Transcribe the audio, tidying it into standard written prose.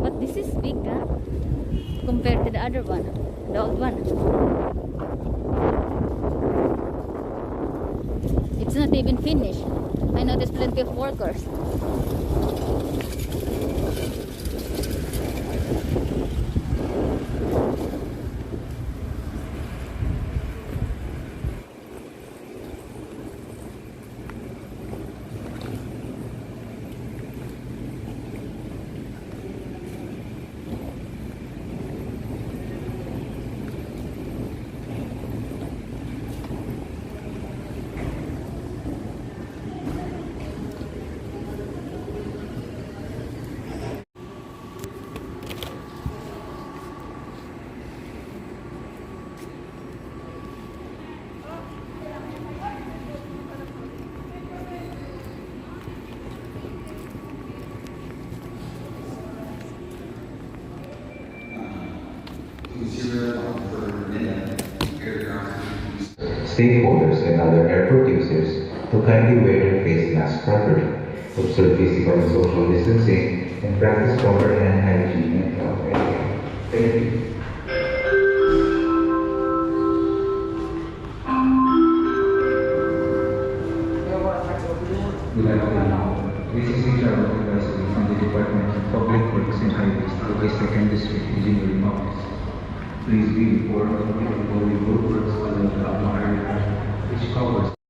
But this is big, huh? Compared to the other one, the old one. It's not even finished. I know there's plenty of workers. Stakeholders and other airport users to kindly wear their face masks properly, observe physical and social distancing, and practice proper hand hygiene and health etiquette. Thank you. Good afternoon. This is HR Advisory from the Department of Public Works and Highways, Logistic and District Engineering Office. Please be informed that the works along the Abma area, which covers